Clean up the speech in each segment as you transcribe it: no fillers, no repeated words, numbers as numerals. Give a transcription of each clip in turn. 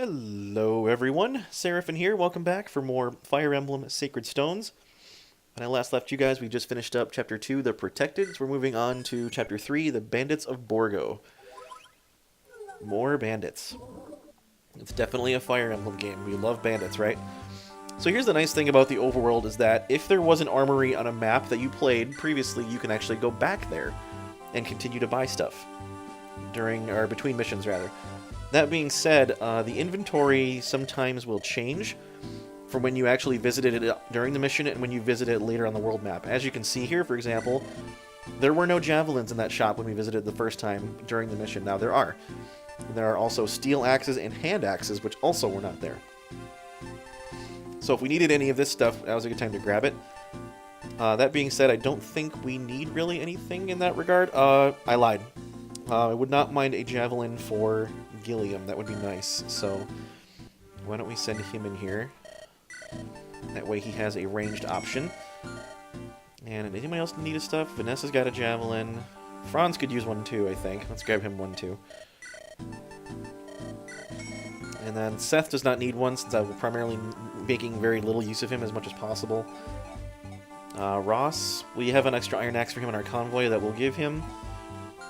Hello everyone, Seraphin here, welcome back for more Fire Emblem Sacred Stones. When I last left you guys, we just finished up Chapter 2, The Protected, so we're moving on to Chapter 3, The Bandits of Borgo. More bandits. It's definitely a Fire Emblem game, we love bandits, right? So here's the nice thing about the overworld is that if there was an armory on a map that you played previously, you can actually go back there and continue to buy stuff. Between missions, rather. That being said, the inventory sometimes will change from when you actually visited it during the mission and when you visit it later on the world map. As you can see here, for example, there were no javelins in that shop when we visited the first time during the mission. Now there are. There are also steel axes and hand axes, which also were not there. So if we needed any of this stuff, that was a good time to grab it. That being said, I don't think we need really anything in that regard. I lied. I would not mind a javelin for Gilliam. That would be nice. So why don't we send him in here? That way he has a ranged option. And anybody else need stuff? Vanessa's got a javelin. Franz could use one too, I think. Let's grab him one too. And then Seth does not need one since I will primarily making very little use of him as much as possible. Ross, we have an extra iron axe for him in our convoy that we'll give him.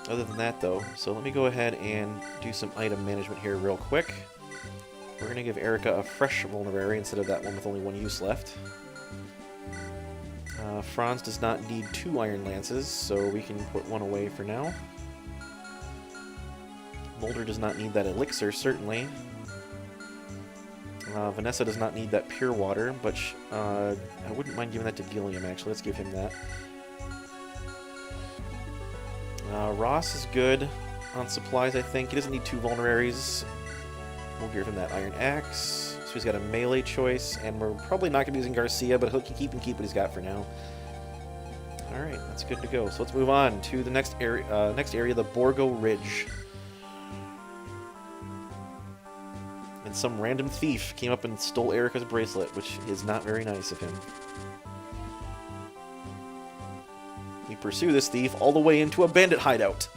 Other than that, though, so let me go ahead and do some item management here real quick. We're going to give Eirika a fresh vulnerary instead of that one with only one use left. Franz does not need 2 iron lances, so we can put one away for now. Mulder does not need that elixir, certainly. Vanessa does not need that pure water, but I wouldn't mind giving that to Gilliam, actually. Let's give him that. Ross is good on supplies, I think. He doesn't need 2 vulneraries. We'll give him that iron axe. So he's got a melee choice, and we're probably not going to be using Garcia, but he'll keep what he's got for now. Alright, that's good to go. So let's move on to the next area, the Borgo Ridge. And some random thief came up and stole Eirika's bracelet, which is not very nice of him. We pursue this thief all the way into a bandit hideout.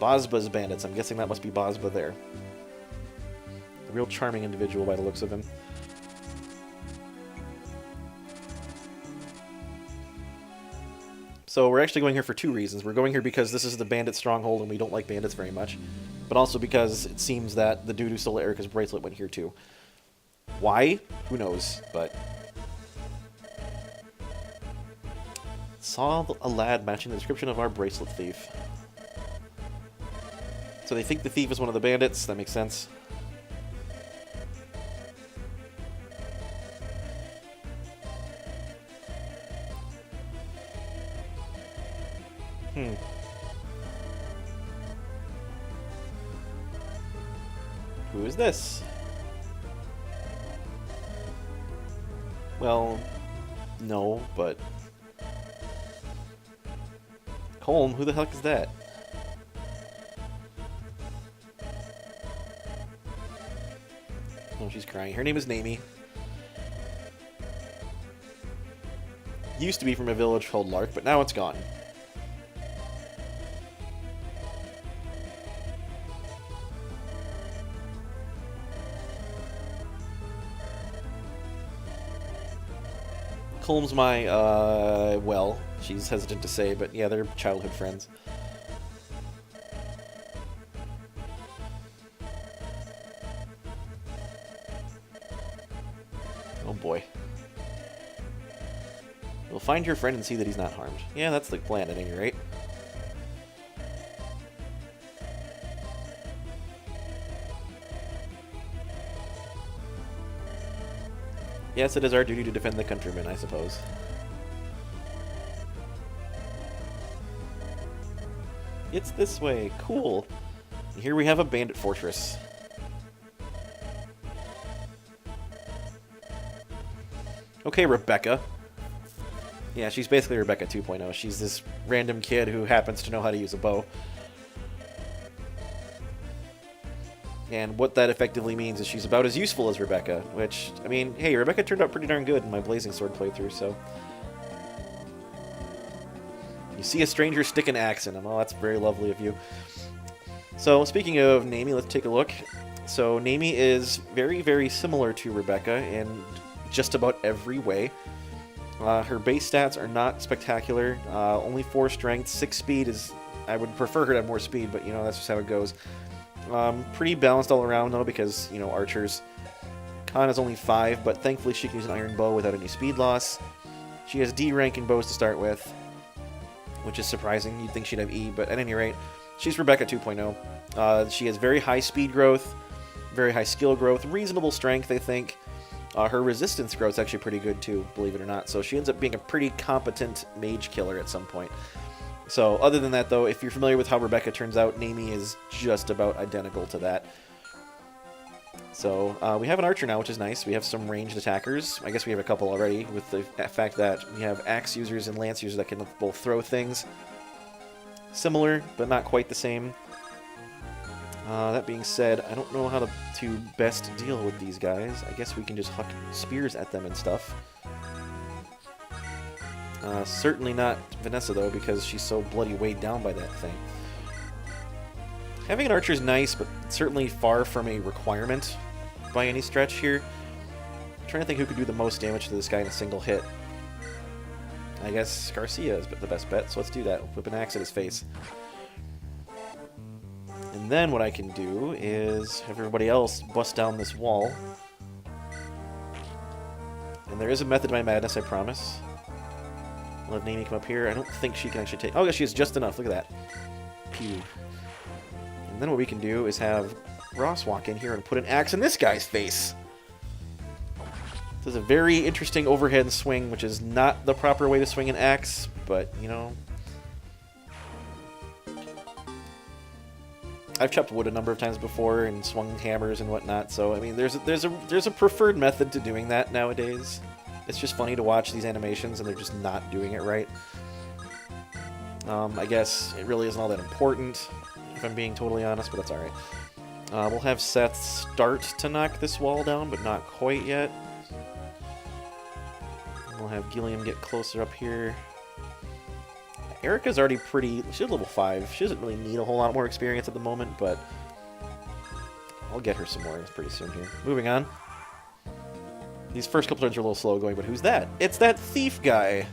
Bozba's bandits. I'm guessing that must be Bozba there. A real charming individual by the looks of him. So we're actually going here for 2 reasons. We're going here because this is the bandit stronghold and we don't like bandits very much. But also because it seems that the dude who stole Eirika's bracelet went here too. Why? Who knows, but... Saw a lad matching the description of our bracelet thief. So they think the thief is one of the bandits. That makes sense. Who is this? Well, no, but... Colm, who the heck is that? Oh, she's crying. Her name is Namie. Used to be from a village called Lark, but now it's gone. Colm's my, well, she's hesitant to say, but yeah, they're childhood friends. Oh boy. We'll find your friend and see that he's not harmed. Yeah, that's the plan at any rate. Yes, it is our duty to defend the countrymen, I suppose. It's this way. Cool. Here we have a bandit fortress. Okay, Rebecca. Yeah, she's basically Rebecca 2.0. She's this random kid who happens to know how to use a bow. And what that effectively means is she's about as useful as Rebecca, which, I mean, hey, Rebecca turned out pretty darn good in my Blazing Sword playthrough, so... You see a stranger stick an axe in him. Oh, that's very lovely of you. So, speaking of Namie, let's take a look. So Naomi is very, very similar to Rebecca in just about every way. Her base stats are not spectacular. Only 4 strength, 6 speed is... I would prefer her to have more speed, but, you know, that's just how it goes. Pretty balanced all around, though, because, you know, archers. Con is only 5, but thankfully she can use an iron bow without any speed loss. She has D rank in bows to start with, which is surprising. You'd think she'd have E, but at any rate, she's Rebecca 2.0. She has very high speed growth, very high skill growth, reasonable strength, I think. Her resistance growth is actually pretty good, too, believe it or not. So she ends up being a pretty competent mage killer at some point. So other than that, though, if you're familiar with how Rebecca turns out, Naomi is just about identical to that. So we have an archer now, which is nice. We have some ranged attackers. I guess we have a couple already, with the fact that we have axe users and lance users that can both throw things. Similar, but not quite the same. That being said, I don't know how to best deal with these guys. I guess we can just huck spears at them and stuff. Certainly not Vanessa, though, because she's so bloody weighed down by that thing. Having an archer is nice, but certainly far from a requirement by any stretch here. I'm trying to think who could do the most damage to this guy in a single hit. I guess Garcia is the best bet, so let's do that. Whip an axe at his face. And then what I can do is have everybody else bust down this wall. And there is a method to my madness, I promise. I'll have Naomi come up here. I don't think she can actually take... Oh, yeah, she has just enough. Look at that. Pew. And then what we can do is have Ross walk in here and put an axe in this guy's face. This is a very interesting overhead swing, which is not the proper way to swing an axe, but, you know... I've chopped wood a number of times before and swung hammers and whatnot, so, I mean, there's a preferred method to doing that nowadays. It's just funny to watch these animations and they're just not doing it right. I guess it really isn't all that important, if I'm being totally honest, but that's alright. We'll have Seth start to knock this wall down, but not quite yet. We'll have Gilliam get closer up here. Eirika's already pretty... She's level 5. She doesn't really need a whole lot more experience at the moment, but... I'll get her some more pretty soon here. Moving on. These first couple turns are a little slow going, but who's that? It's that thief guy!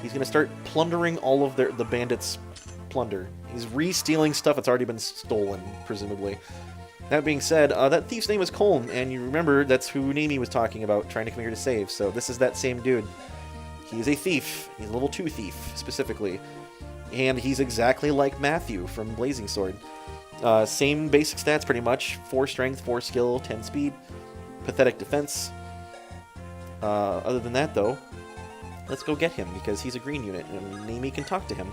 He's going to start plundering all of the bandits' plunder. He's re-stealing stuff that's already been stolen, presumably. That being said, that thief's name is Colm, and you remember that's who Naomi was talking about, trying to come here to save, so this is that same dude. He's a thief. He's a level 2 thief, specifically. And he's exactly like Matthew from Blazing Sword. Same basic stats, pretty much. 4 strength, 4 skill, 10 speed. Pathetic defense. Other than that, though, let's go get him, because he's a green unit, and Naomi can talk to him.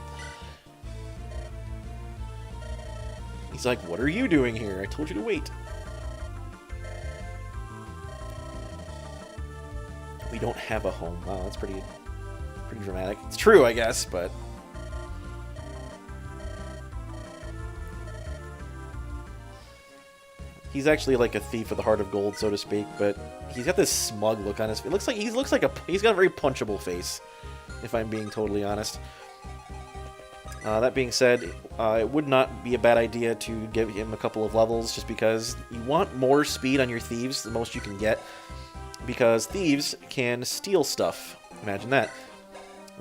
He's like, what are you doing here? I told you to wait. We don't have a home. Wow, that's pretty dramatic. It's true, I guess, but... He's actually like a thief with a heart of gold, so to speak, but he's got this smug look on his face. It looks like he's got a very punchable face, if I'm being totally honest. That being said, it would not be a bad idea to give him a couple of levels, just because you want more speed on your thieves, the most you can get, because thieves can steal stuff. Imagine that.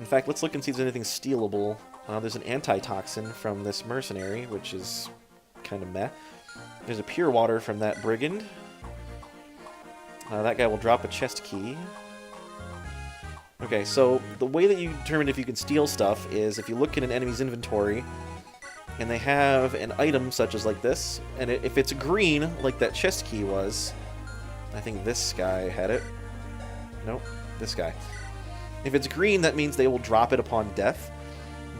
In fact, let's look and see if there's anything stealable. There's an antitoxin from this mercenary, which is kind of meh. There's a pure water from that brigand. That guy will drop a chest key. Okay, so the way that you determine if you can steal stuff is if you look in an enemy's inventory and they have an item such as like this, and if it's green, like that chest key was, I think this guy had it. Nope, this guy. If it's green, that means they will drop it upon death.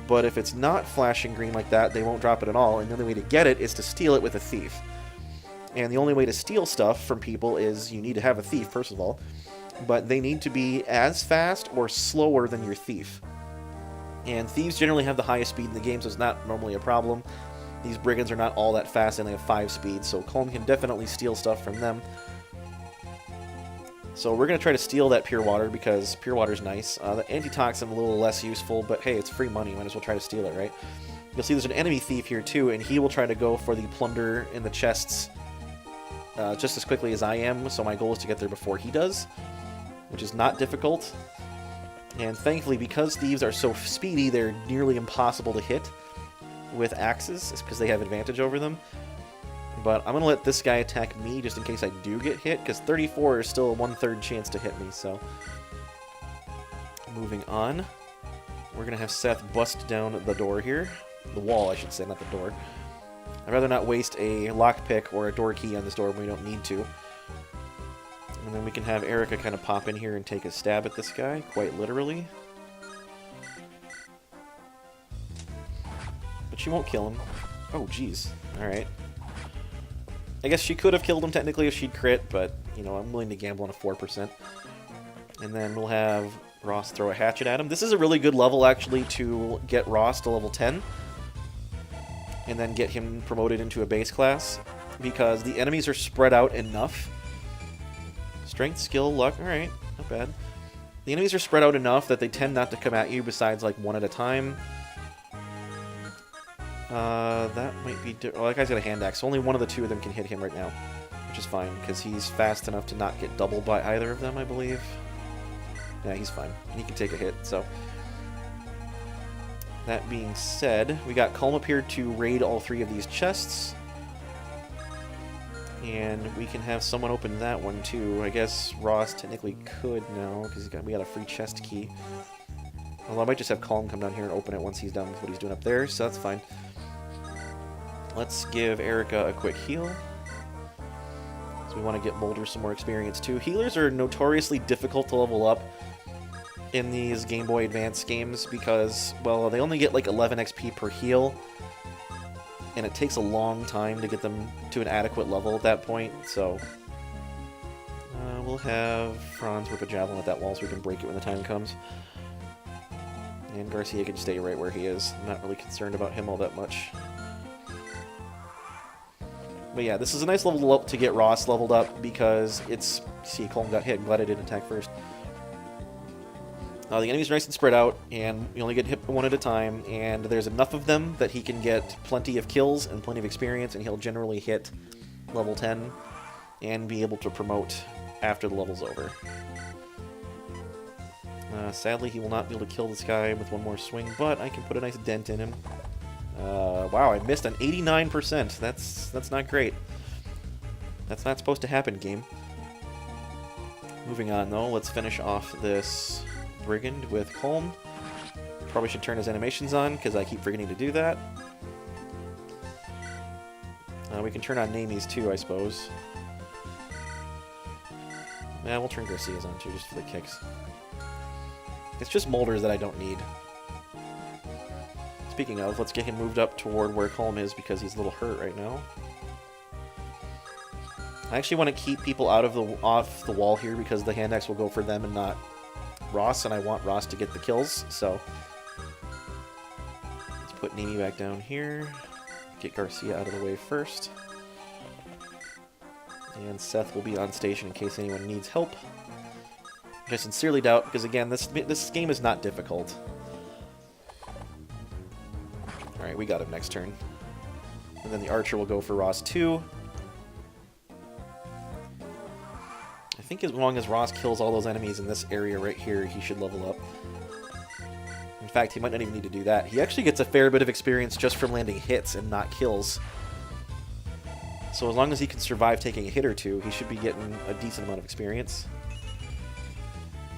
But if it's not flashing green like that, they won't drop it at all, and the only way to get it is to steal it with a thief. And the only way to steal stuff from people is you need to have a thief, first of all, but they need to be as fast or slower than your thief. And thieves generally have the highest speed in the game, so it's not normally a problem. These brigands are not all that fast, and they have 5 speed, so Colm can definitely steal stuff from them. So we're going to try to steal that pure water, because pure water's nice. The antitoxin a little less useful, but hey, it's free money, might as well try to steal it, right? You'll see there's an enemy thief here too, and he will try to go for the plunder in the chests just as quickly as I am, so my goal is to get there before he does, which is not difficult. And thankfully, because thieves are so speedy, they're nearly impossible to hit with axes, because they have advantage over them. But I'm going to let this guy attack me just in case I do get hit, because 34 is still a 1/3 chance to hit me, so... Moving on. We're going to have Seth bust down the door here. The wall, I should say, not the door. I'd rather not waste a lockpick or a door key on this door when we don't need to. And then we can have Eirika kind of pop in here and take a stab at this guy, quite literally. But she won't kill him. Oh, jeez. Alright. I guess she could have killed him technically if she'd crit, but, you know, I'm willing to gamble on a 4%. And then we'll have Ross throw a hatchet at him. This is a really good level, actually, to get Ross to level 10. And then get him promoted into a base class, because the enemies are spread out enough. Strength, skill, luck, alright, not bad. The enemies are spread out enough that they tend not to come at you besides like one at a time. That might be... Oh, that guy's got a hand axe. Only one of the two of them can hit him right now, which is fine, because he's fast enough to not get doubled by either of them, I believe. Yeah, he's fine. He can take a hit, so... That being said, we got Culm up here to raid all three of these chests. And we can have someone open that one too. I guess Ross technically could now, because we got a free chest key. Although I might just have Culm come down here and open it once he's done with what he's doing up there, so that's fine. Let's give Eirika a quick heal. So we want to get Molder some more experience too. Healers are notoriously difficult to level up in these Game Boy Advance games because, well, they only get like 11 XP per heal, and it takes a long time to get them to an adequate level at that point, so we'll have Franz whip a javelin at that wall so we can break it when the time comes. And Garcia can stay right where he is. I'm not really concerned about him all that much. But yeah, this is a nice level up to get Ross leveled up because it's... See, Colm got hit. I'm glad I didn't attack first. The enemies are nice and spread out, and you only get hit one at a time, and there's enough of them that he can get plenty of kills and plenty of experience, and he'll generally hit level 10 and be able to promote after the level's over. Sadly, he will not be able to kill this guy with one more swing, but I can put a nice dent in him. Wow, I missed on 89%. That's not great. That's not supposed to happen, game. Moving on, though, let's finish off this Brigand with Culm. Probably should turn his animations on, because I keep forgetting to do that. We can turn on Namies too, I suppose. Yeah, we'll turn Garcia's on too, just for the kicks. It's just Molders that I don't need. Speaking of, let's get him moved up toward where Culm is, because he's a little hurt right now. I actually want to keep people off the wall here, because the hand axe will go for them and not Ross, and I want Ross to get the kills, so let's put Nami back down here, get Garcia out of the way first, and Seth will be on station in case anyone needs help, which I sincerely doubt, because again, this game is not difficult. Alright, we got him next turn, and then the archer will go for Ross too. I think as long as Ross kills all those enemies in this area right here, he should level up. In fact, he might not even need to do that. He actually gets a fair bit of experience just from landing hits and not kills. So as long as he can survive taking a hit or two, he should be getting a decent amount of experience.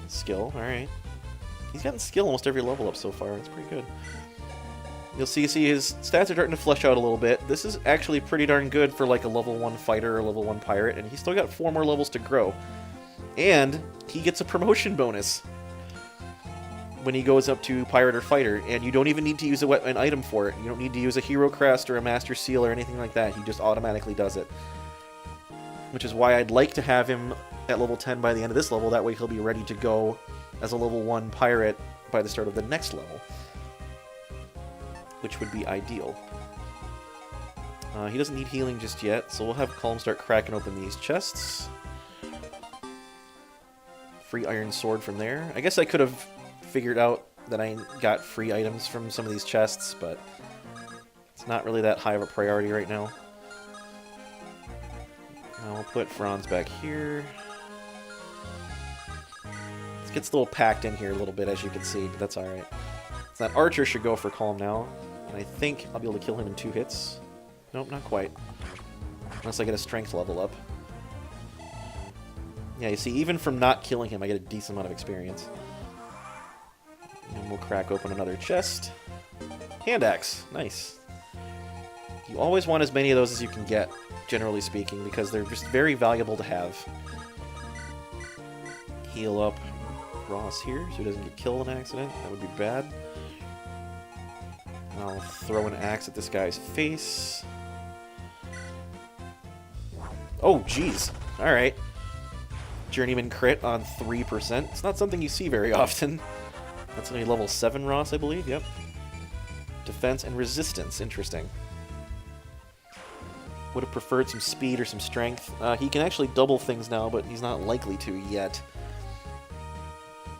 Skill, alright. He's gotten skill almost every level up so far. It's pretty good. You'll see his stats are starting to flesh out a little bit. This is actually pretty darn good for like a level 1 fighter or level 1 pirate, and he's still got 4 more levels to grow. And he gets a promotion bonus when he goes up to pirate or fighter, and you don't even need to use an item for it. You don't need to use a hero crest or a master seal or anything like that. He just automatically does it. Which is why I'd like to have him at level 10 by the end of this level. That way he'll be ready to go as a level 1 pirate by the start of the next level, which would be ideal. He doesn't need healing just yet, so we'll have Culm start cracking open these chests. Free iron sword from there. I guess I could have figured out that I got free items from some of these chests, but It's not really that high of a priority right now. I'll put Franz back here. This gets a little packed in here a little bit, as you can see, but that's alright. So that archer should go for calm now, and I think I'll be able to kill him in 2 hits. Nope, not quite. Unless I get a strength level up. Yeah, you see, even from not killing him, I get a decent amount of experience. And we'll crack open another chest. Hand axe. Nice. You always want as many of those as you can get, generally speaking, because they're just very valuable to have. Heal up Ross here so he doesn't get killed in accident. That would be bad. I'll throw an axe at this guy's face. Oh, jeez. Alright. Journeyman crit on 3%. It's not something you see very often. That's going to be level 7 Ross, I believe. Yep. Defense and resistance. Interesting. Would have preferred some speed or some strength. He can actually double things now, but he's not likely to yet.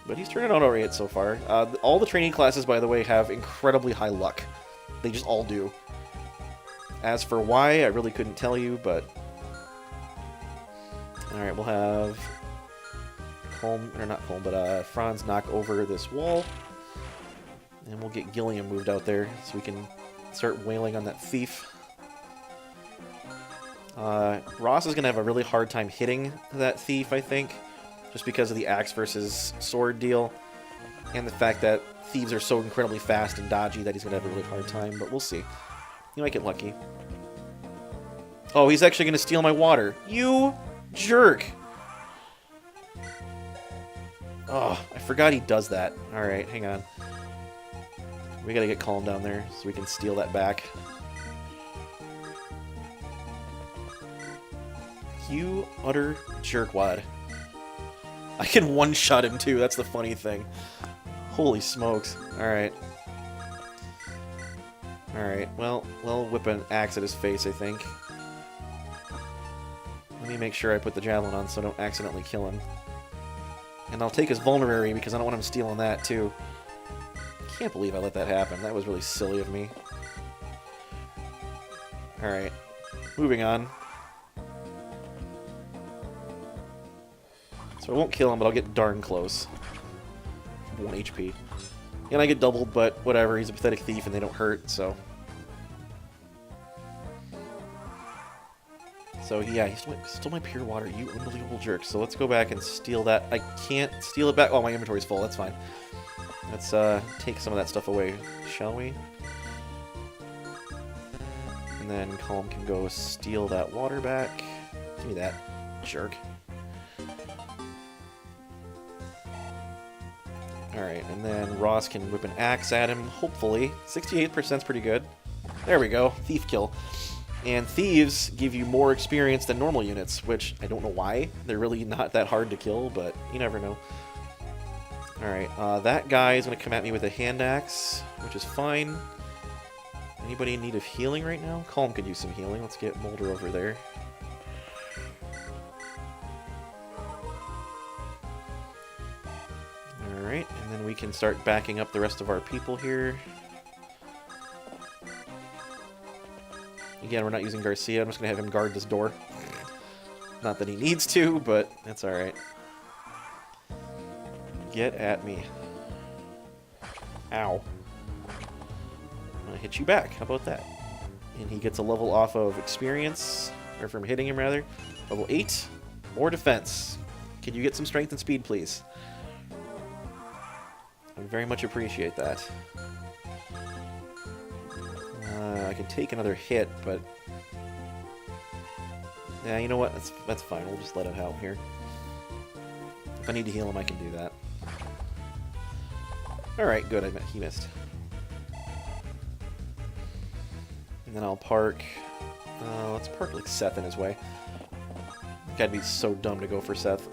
But he's turning out alright so far. All the training classes, by the way, have incredibly high luck. They just all do. As for why, I really couldn't tell you, but... Alright, we'll have... Franz knock over this wall. And we'll get Gilliam moved out there so we can start wailing on that thief. Ross is going to have a really hard time hitting that thief, I think. Just because of the axe versus sword deal. And the fact that thieves are so incredibly fast and dodgy that he's going to have a really hard time. But we'll see. He might get lucky. Oh, he's actually going to steal my water. You jerk! Oh, I forgot he does that. Alright, hang on. We gotta get calm down there so we can steal that back. You utter jerkwad. I can one-shot him too, that's the funny thing. Holy smokes. Alright. Alright, well, we'll whip an axe at his face, I think. Let me make sure I put the javelin on so I don't accidentally kill him. And I'll take his vulnerary because I don't want him stealing that too. Can't believe I let that happen. That was really silly of me. Alright. Moving on. So I won't kill him, but I'll get darn close. 1 HP. And I get doubled, but whatever. He's a pathetic thief and they don't hurt, so... So yeah, he stole my pure water, you unbelievable jerk. So let's go back and steal that. I can't steal it back. Oh, my inventory's full. That's fine. Let's take some of that stuff away, shall we? And then Calm can go steal that water back. Give me that, jerk. Alright, and then Ross can whip an axe at him, hopefully. 68%'s pretty good. There we go. Thief kill. And thieves give you more experience than normal units, which I don't know why. They're really not that hard to kill, but you never know. Alright, that guy is going to come at me with a hand axe, which is fine. Anybody in need of healing right now? Calm could use some healing. Let's get Mulder over there. Alright, and then we can start backing up the rest of our people here. Again, we're not using Garcia. I'm just going to have him guard this door. Not that he needs to, but that's alright. Get at me. Ow. I'm going to hit you back. How about that? And he gets a level off of experience, or from hitting him, rather. Level 8. More defense. Can you get some strength and speed, please? I would very much appreciate that. I can take another hit, but... Yeah, you know what? That's fine. We'll just let it out here. If I need to heal him, I can do that. Alright, good. He missed. And then I'll park... let's park like Seth in his way. I'd be so dumb to go for Seth.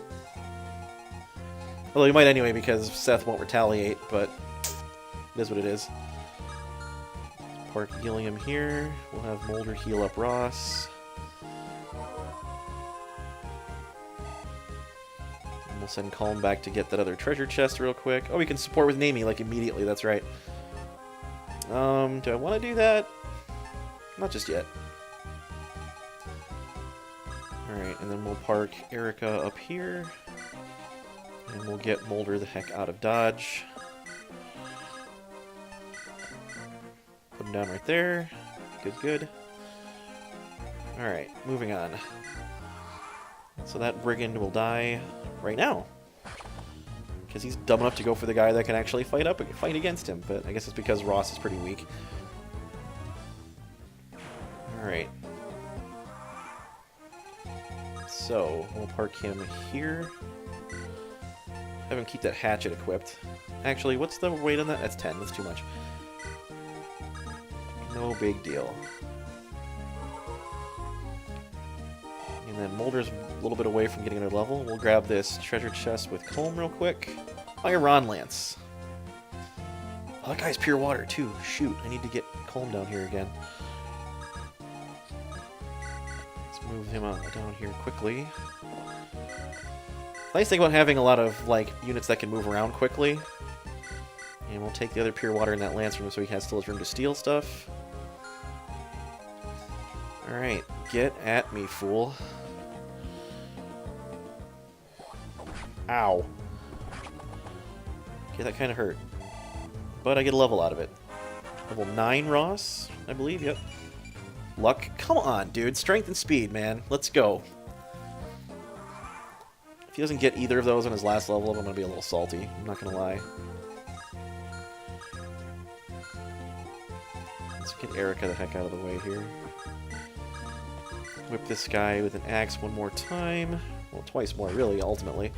Although he might anyway, because Seth won't retaliate, but it is what it is. Park Gilliam here. We'll have Mulder heal up Ross. And we'll send Calm back to get that other treasure chest real quick. Oh, we can support with Namie, like, immediately. That's right. Do I want to do that? Not just yet. Alright, and then we'll park Eirika up here. And we'll get Molder the heck out of dodge. Put him down right there. Good, good. Alright, moving on. So that brigand will die right now. Because he's dumb enough to go for the guy that can actually fight against him. But I guess it's because Ross is pretty weak. Alright. So, we'll park him here. Have him keep that hatchet equipped. Actually, what's the weight on that? That's 10. That's too much. No big deal. And then Molder's a little bit away from getting another level. We'll grab this treasure chest with Colm real quick. Iron Lance. Oh, that guy's pure water, too. Shoot, I need to get Colm down here again. Let's move him down here quickly. Nice thing about having a lot of, like, units that can move around quickly. And we'll take the other pure water in that lance from him so he has still has room to steal stuff. Alright, get at me, fool. Ow. Okay, that kind of hurt. But I get a level out of it. Level 9 Ross, I believe, yep. Luck. Come on, dude. Strength and speed, man. Let's go. If he doesn't get either of those on his last level, I'm going to be a little salty. I'm not going to lie. Let's get Eirika the heck out of the way here. Whip this guy with an axe one more time. Well, twice more, really, ultimately.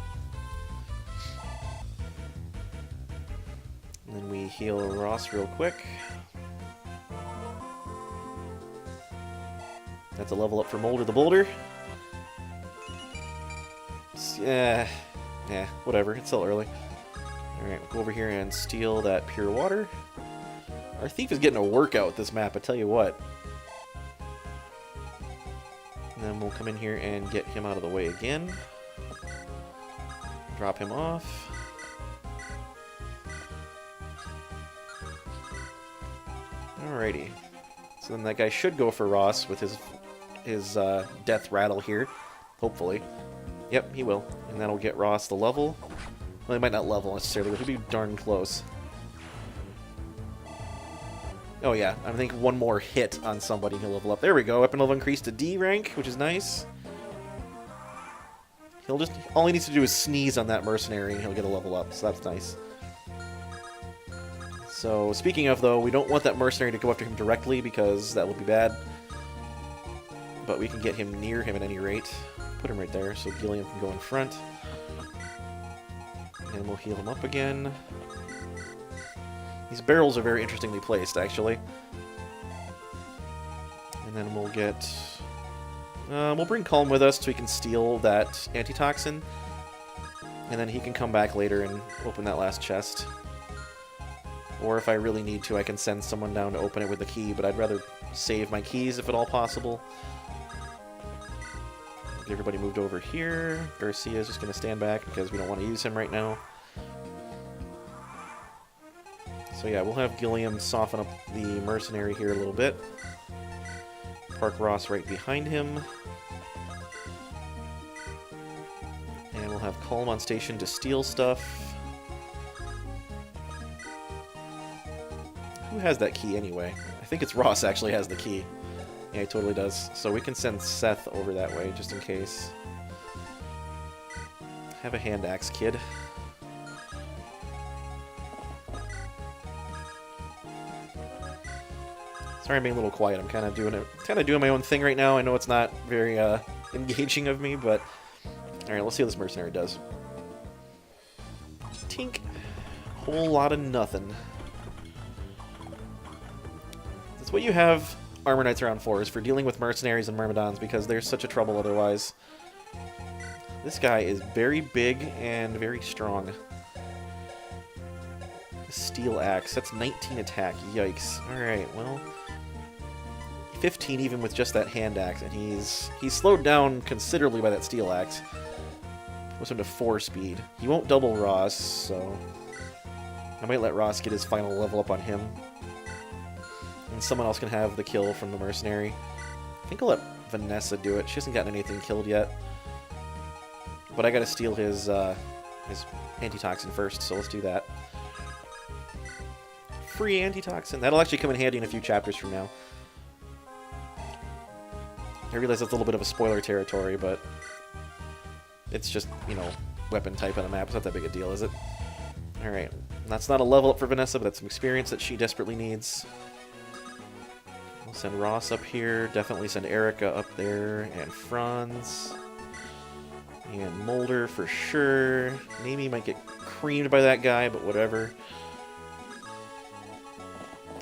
And then we heal Ross real quick. That's a level up for Molder the Boulder. Yeah, whatever. It's still early. Alright, we'll go over here and steal that pure water. Our thief is getting a workout with this map, I tell you what. And then we'll come in here and get him out of the way again. Drop him off. Alrighty. So then that guy should go for Ross with his death rattle here. Hopefully. Yep, he will. And that'll get Ross the level. Well, he might not level necessarily, but he'll be darn close. Oh yeah, I think one more hit on somebody he'll level up. There we go. Weapon level increased to D rank, which is nice. All he needs to do is sneeze on that mercenary and he'll get a level up, so that's nice. So, speaking of though, we don't want that mercenary to go after him directly because that will be bad. But we can get him near him at any rate. Put him right there so Gilliam can go in front. And we'll heal him up again. These barrels are very interestingly placed, actually. And then we'll get... we'll bring Colm with us so he can steal that antitoxin. And then he can come back later and open that last chest. Or if I really need to, I can send someone down to open it with a key, but I'd rather save my keys if at all possible. Get everybody moved over here. Garcia's just going to stand back because we don't want to use him right now. So yeah, we'll have Gilliam soften up the mercenary here a little bit. Park Ross right behind him. And we'll have Colm on station to steal stuff. Who has that key anyway? I think it's Ross actually has the key. Yeah, he totally does. So we can send Seth over that way just in case. Have a hand axe, kid. Sorry I'm being a little quiet. I'm kind of doing my own thing right now. I know it's not very engaging of me, but alright, let's see what this mercenary does. Tink. Whole lot of nothing. That's what you have Armor Knights around for, is for dealing with mercenaries and myrmidons, because they're such a trouble otherwise. This guy is very big and very strong. Steel axe. That's 19 attack. Yikes. Alright, well... 15 even with just that hand axe, and he's slowed down considerably by that steel axe. Puts him to 4 speed. He won't double Ross, so... I might let Ross get his final level up on him. and someone else can have the kill from the mercenary. I think I'll let Vanessa do it. She hasn't gotten anything killed yet. But I gotta steal his antitoxin first, so let's do that. Free antitoxin. That'll actually come in handy in a few chapters from now. I realize that's a little bit of a spoiler territory, but it's just, you know, weapon type on a map. It's not that big a deal, is it? Alright. That's not a level up for Vanessa, but that's some experience that she desperately needs. We'll send Ross up here. Definitely send Eirika up there. And Franz. And Mulder for sure. Naomi might get creamed by that guy, but whatever.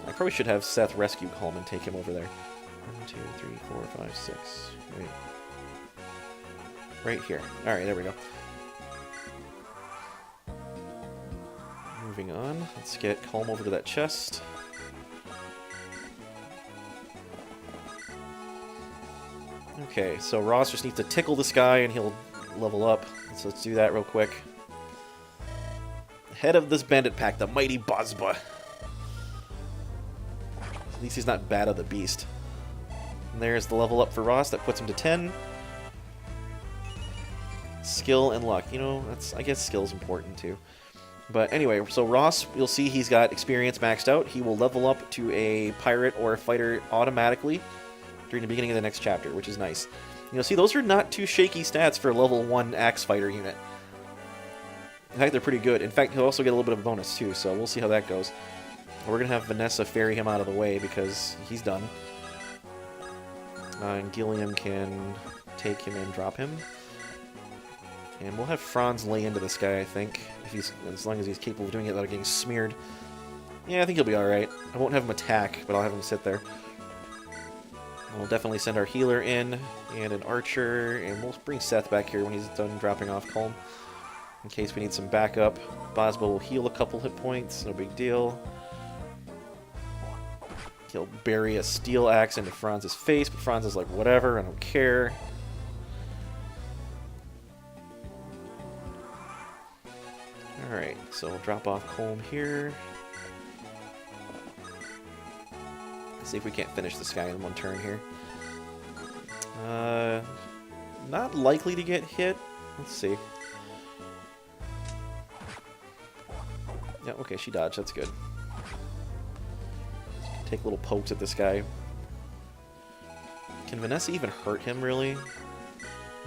I probably should have Seth rescue Colm and take him over there. 1, 2, 3, 4, 5, 6. Wait. Right here. Alright, there we go. Moving on. Let's get Colm over to that chest. Okay, so Ross just needs to tickle this guy and he'll level up. So let's do that real quick. Head of this bandit pack, the mighty Bozba. At least he's not bad of the beast. And there's the level up for Ross. That puts him to 10. Skill and luck. You know, I guess skill's important too. But anyway, so Ross, you'll see he's got experience maxed out. He will level up to a pirate or a fighter automatically during the beginning of the next chapter, which is nice. You'll see those are not too shaky stats for a level 1 axe fighter unit. In fact, they're pretty good. In fact, he'll also get a little bit of a bonus too, so we'll see how that goes. We're going to have Vanessa ferry him out of the way because he's done. And Gilliam can take him and drop him. And we'll have Franz lay into this guy, I think. If he's, as long as he's capable of doing it without getting smeared. Yeah, I think he'll be alright. I won't have him attack, but I'll have him sit there. We'll definitely send our healer in, and an archer, and we'll bring Seth back here when he's done dropping off Colm, in case we need some backup. Bozba will heal a couple hit points, no big deal. He'll bury a steel axe into Franz's face, but Franz is like, whatever, I don't care. Alright, so we'll drop off Colm here. See if we can't finish this guy in one turn here. Not likely to get hit. Let's see. Yeah, okay, she dodged. That's good. Take little pokes at this guy. Can Vanessa even hurt him, really?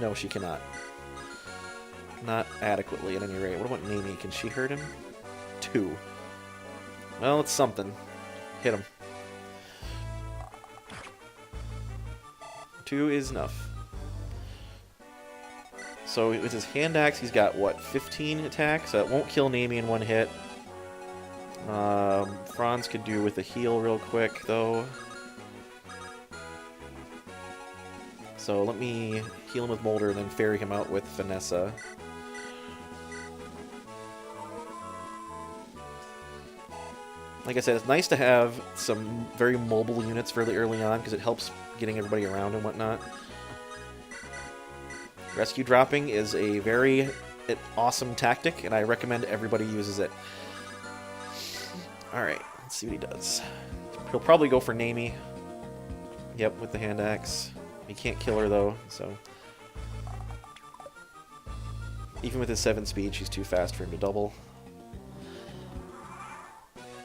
No, she cannot. Not adequately, at any rate. What about Naomi? Can she hurt him? 2. Well, it's something. Hit him. 2 is enough. So with his hand axe, he's got, what, 15 attacks? So it won't kill Naomi in one hit. Franz could do with a heal real quick, though. So let me heal him with Mulder and then ferry him out with Vanessa. Like I said, it's nice to have some very mobile units fairly early on because it helps getting everybody around and whatnot. Rescue dropping is a very awesome tactic, and I recommend everybody uses it. Alright, let's see what he does. He'll probably go for Naomi. Yep, with the hand axe. He can't kill her, though, so... Even with his 7 speed, she's too fast for him to double.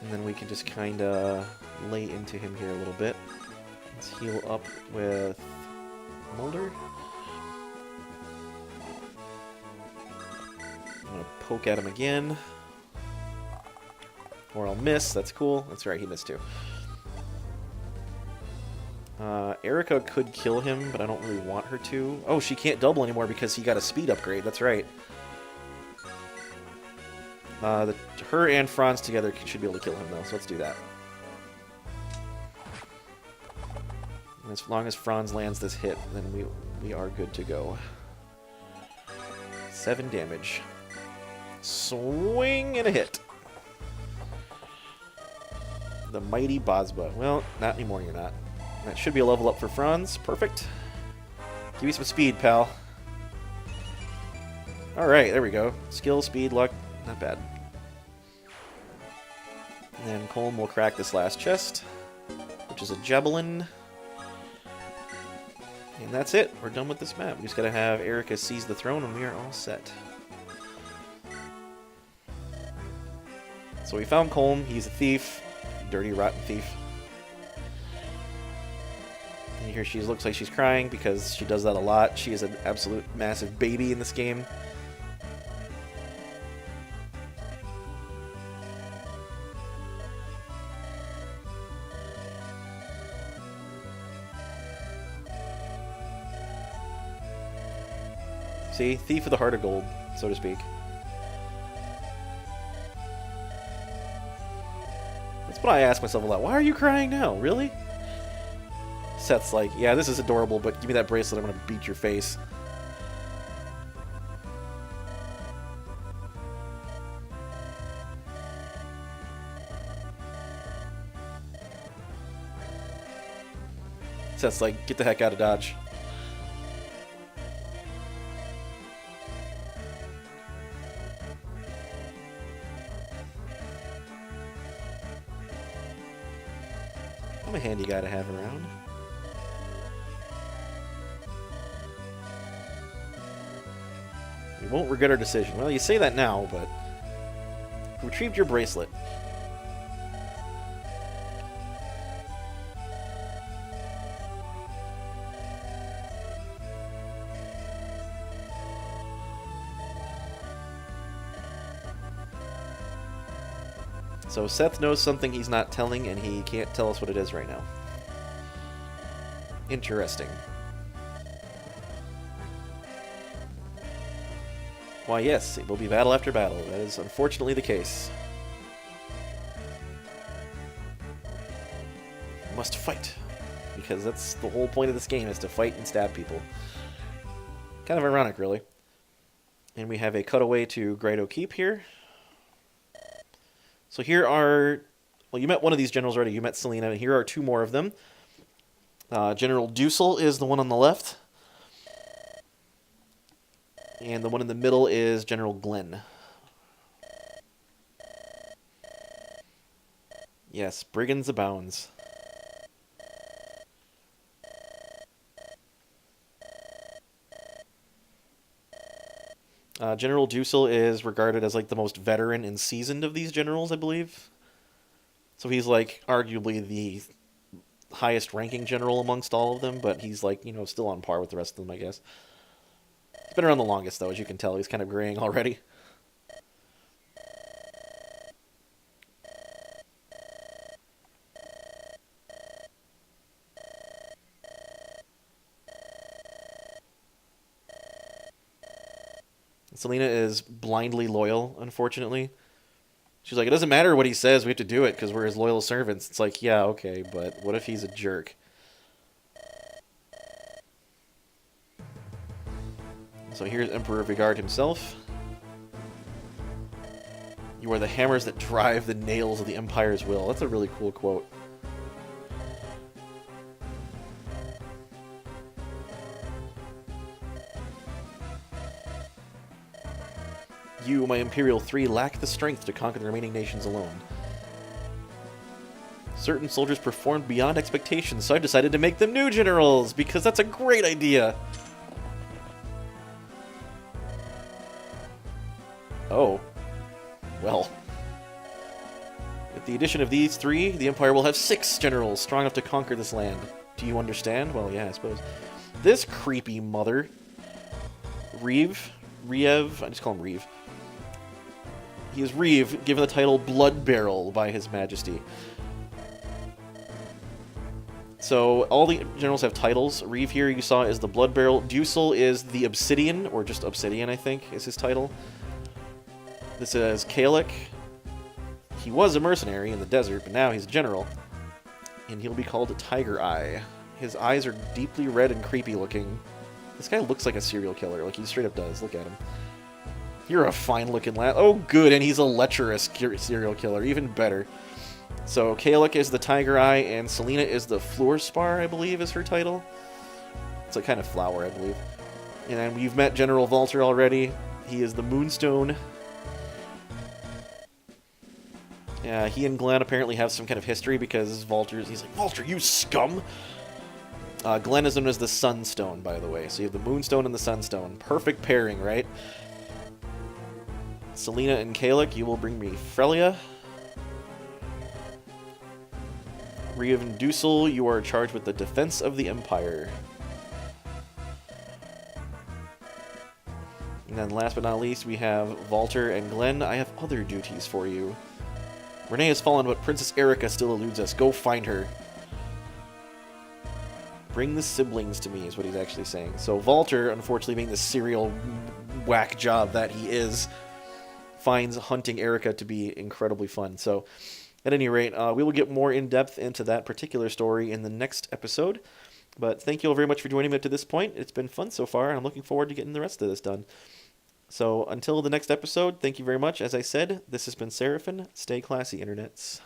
And then we can just kind of lay into him here a little bit. Let's heal up with Mulder. I'm going to poke at him again. Or I'll miss. That's cool. That's right, he missed too. Eirika could kill him, but I don't really want her to. Oh, she can't double anymore because he got a speed upgrade. That's right. Her and Franz together should be able to kill him, though, so let's do that. And as long as Franz lands this hit, then we are good to go. 7 damage. Swing and a hit. The mighty Bozba. Well, not anymore, you're not. That should be a level up for Franz. Perfect. Give me some speed, pal. Alright, there we go. Skill, speed, luck. Not bad. And then Colm will crack this last chest, which is a javelin. And that's it. We're done with this map. We just gotta have Eirika seize the throne and we are all set. So we found Colm. He's a thief. Dirty, rotten thief. And here she looks like she's crying because she does that a lot. She is an absolute massive baby in this game. See? Thief with a heart of gold, so to speak. That's what I ask myself a lot. Why are you crying now? Really? Seth's like, yeah, this is adorable, but give me that bracelet, I'm gonna beat your face. Seth's like, get the heck out of Dodge. I'm a handy guy to have around. We won't regret our decision. Well, you say that now, but... retrieved your bracelet. So Seth knows something he's not telling, and he can't tell us what it is right now. Interesting. Why, yes, it will be battle after battle. That is unfortunately the case. We must fight. Because that's the whole point of this game, is to fight and stab people. Kind of ironic, really. And we have a cutaway to Grado Keep here. So here are... well, you met one of these generals already. You met Selena. Here are two more of them. General Dusel is the one on the left. And the one in the middle is General Glenn. Yes, brigands abounds. General Dusel is regarded as like the most veteran and seasoned of these generals, I believe. So he's like arguably the highest ranking general amongst all of them, but he's like, you know, still on par with the rest of them, I guess. He's been around the longest, though, as you can tell. He's kind of graying already. Selena is blindly loyal, unfortunately. She's like, it doesn't matter what he says, we have to do it because we're his loyal servants. It's like, yeah, okay, but what if he's a jerk? So here's Emperor Vigard himself. You are the hammers that drive the nails of the Empire's will. That's a really cool quote. You, my Imperial 3, lack the strength to conquer the remaining nations alone. Certain soldiers performed beyond expectations, so I decided to make them new generals, because that's a great idea! Oh. Well. With the addition of these three, the Empire will have 6 generals strong enough to conquer this land. Do you understand? Well, yeah, I suppose. This creepy mother... Reev? I just call him Reev. He is Reev, given the title Blood Barrel by His Majesty. So, all the generals have titles. Reev here, you saw, is the Blood Barrel. Dusel is the Obsidian, or just Obsidian, I think, is his title. This is Kalik. He was a mercenary in the desert, but now he's a general. And he'll be called a Tiger Eye. His eyes are deeply red and creepy looking. This guy looks like a serial killer, like he straight up does. Look at him. You're a fine-looking lad. Oh, good, and he's a lecherous serial killer. Even better. So, Kalik is the Tiger Eye, and Selena is the Fluorspar, I believe, is her title. It's a kind of flower, I believe. And then we've met General Valter already. He is the Moonstone. Yeah, he and Glenn apparently have some kind of history because he's like, Walter, you scum! Glenn is known as the Sunstone, by the way. So you have the Moonstone and the Sunstone. Perfect pairing, right? Selena and Kalik, you will bring me Frelia. Riev Dusel, you are charged with the defense of the Empire. And then last but not least, we have Walter and Glenn. I have other duties for you. Renee has fallen, but Princess Eirika still eludes us. Go find her. Bring the siblings to me, is what he's actually saying. So Walter, unfortunately being the serial whack job that he is, finds hunting Eirika to be incredibly fun. So, at any rate, we will get more in-depth into that particular story in the next episode. But thank you all very much for joining me up to this point. It's been fun so far, and I'm looking forward to getting the rest of this done. So, until the next episode, thank you very much. As I said, this has been Seraphin. Stay classy, internets.